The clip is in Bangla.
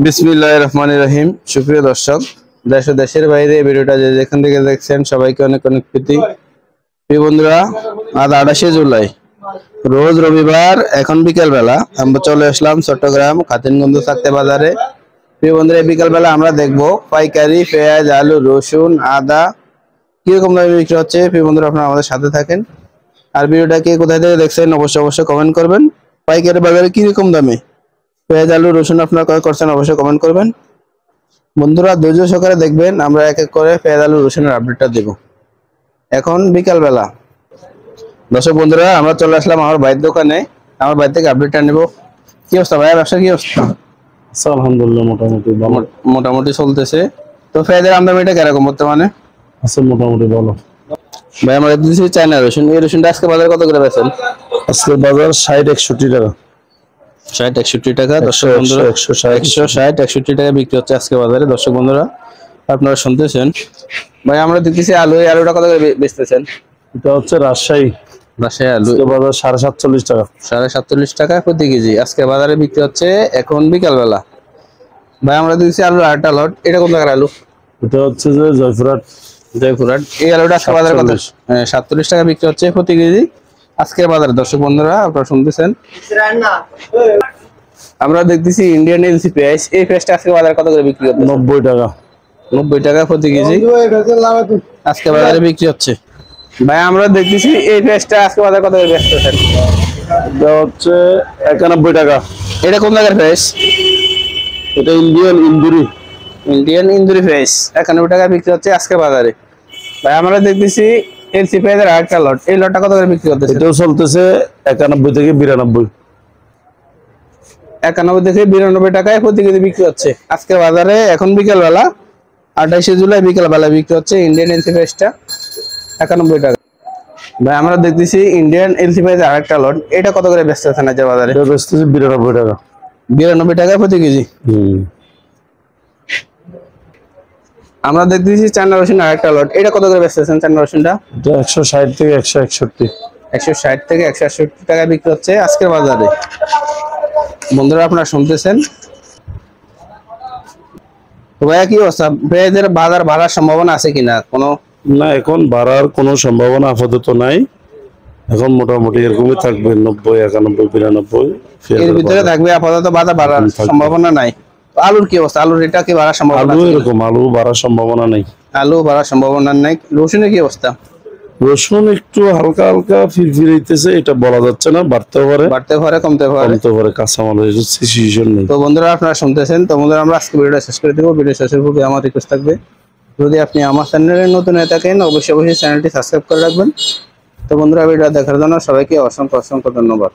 বিসমিল্লাহির রহমানির রহিম। সুপ্রিয় দর্শক, দেশ ও দেশের বাইরে ভিডিওটা যে যেখান থেকে দেখছেন সবাইকে অনেক অনেক প্রীতি। প্রিয় বন্ধুরা, আজ 28শে জুলাই, রোজ রবিবার, এখন বিকেল বেলা আমরা চলে আসলাম চট্টগ্রাম খাতিনগঞ্জ চাকতে বাজারে। প্রিয় বন্ধুরা, বিকেল বেলা আমরা দেখবো পাইকারি পেঁয়াজ, আলু, রসুন, আদা কিরকম দামে বিক্রি হচ্ছে। প্রিয় বন্ধুরা, আপনারা আমাদের সাথে থাকেন। আর ভিডিওটা কে কোথায় থেকে দেখছেন অবশ্যই কমেন্ট করবেন। পাইকারি বাজারে কিরকম দামে পেঁয়াজ, আলু, রসুন আপনারা ক্রয় করছেন অবশ্যই কমেন্ট করবেন। বন্ধুরা, ধৈর্য সহকারে দেখবেন, আমরা এক এক করে পেঁয়াজ, আলু, রসুনের আপডেটটা দেব। এখন বিকাল বেলা। দর্শক বন্ধুরা, আমরা চলে আসলাম আমার ভাইয়ের দোকানে। আমার ভাই থেকে আপডেটটা নেব। কি অবস্থা ভাইয়া, ব্যবসা কি অবস্থা? আলহামদুলিল্লাহ মোটামুটি ভালো। মোটামুটি চলতেছে। তো পেঁয়াজের আমদানিটা কিরকম বর্তমানে? আছে মোটামুটি ভালো। ভাই আমরা দিচ্ছি চায়না রসুন। এই রসুনটা আজকে বাজারে কত করে বেচেন? আজকে বাজার 60-61 টাকা। 60-61 টাকা। দর্শক বন্ধুরা, 160-161 টাকা বিক্রি হচ্ছে আজকে বাজারে। দর্শক বন্ধুরা, আপনারা শুনতেছেন। ভাই আমরা দেখতেছি আলু, এই আলুটা কত করে বেচতেছেন? এটা হচ্ছে রাজশাহী আলু বাজার 47.5 টাকা। 47.5 টাকা প্রতি কেজি আজকে বাজারে বিক্রি হচ্ছে এখন বিকাল বেলা। ভাই আমরা দেখছি আলু আরেকটা লট, এটা কোন জায়গার আলু? এটা হচ্ছে যে জয়পুরহাট। এই আলুটা আজকে বাজারে কত? 47 টাকা বিক্রি হচ্ছে প্রতি কেজি আজকে বাজারে। দর্শক বন্ধুরা, আপনারা শুনতেছেন। আমরা দেখতেছি ইন্ডিয়ান এলসি পেঁয়াজ। এই পেঁয়াজটা আজকে বাজারে কত করে বিক্রি হচ্ছে? 90 টাকা। 90 টাকা প্রতি কেজি আজকে বাজারে বিক্রি হচ্ছে। ভাই আমরা দেখতেছি এই পেঁয়াজটা আজকে বাজারে কত করে বেচতেছেন? এটা হচ্ছে 91 টাকা। এটা কোন জায়গার পেঁয়াজ? এটা ইন্ডিয়ান ইন্দুরি পেঁয়াজ 91 টাকা বিক্রি হচ্ছে আজকে বাজারে। ভাই আমরা দেখতেছি এলসি পেঁয়াজের আরেকটা লট, এই লটটা কত করে বিক্রি করতেছে? এটাও চলতেছে 91 থেকে 92। 91 থেকে 92 টাকায় প্রতি কেজি বিক্রি হচ্ছে আজকে বাজারে। এখন বিকেল বেলা, 28শে জুলাই বিকেল বেলা বিক্রি হচ্ছে ইন্ডিয়ান এলসি পেঁয়াজটা 91 টাকা। ভাই আমরা দেখতেছি ইন্ডিয়ান এলসি পেঁয়াজের আরেকটা লট, এটা কত করে বেচতেছেন আজ বাজারে? এটা বেচতেছে 92 টাকা। 92 টাকা প্রতি কেজি। আমরা দেখতেছি চায়না রসুন আরেকটা লট, এটা কত করে বেচতেছেন চায়না রসুনটা? এটা 160 থেকে 161। 160 থেকে 168 টাকা বিক্রি হচ্ছে আজকের বাজারে। বন্ধুরা, আপনারা শুনতেছেন। ভাইয়া কি অবস্থা, পেঁয়াজের বাজার বাড়ার সম্ভাবনা আছে কিনা? কোনো না, এখন বাড়ার কোনো সম্ভাবনা আপাতত নাই। এখন মোটামুটি এরকমই থাকবে, 90, 91, 92 এর ভিতরে থাকবে আপাতত, বাজার বাড়ার সম্ভাবনা নাই। আলুর কি অবস্থা? আলুর রেটটা কি বাড়ার সম্ভাবনা? আলু এরকম, আলু বাড়ার সম্ভাবনা নেই। আলু বাড়ার সম্ভাবনা নাই। রসুনের কি অবস্থা? রসুন একটু হালকা হালকা ফিরফিরাইতেছে, এটা বলা যাচ্ছে না, বাড়তে পারে কমতে পারে কাঁচামালের সিচুয়েশন নেই। তো বন্ধুরা, আপনারা শুনতেছেন। তো বন্ধুরা, আমরা আজকে ভিডিওটা শেষ করে দেবো। ভিডিও শেষের পূর্বে আমার রিকোয়েস্ট থাকবে, যদি আপনি আমার চ্যানেলে নতুন হয়ে থাকেন অবশ্যই চ্যানেলটি সাবস্ক্রাইব করে রাখবেন। তো বন্ধুরা, ভিডিও দেখার জন্য সবাইকে অসংখ্য ধন্যবাদ।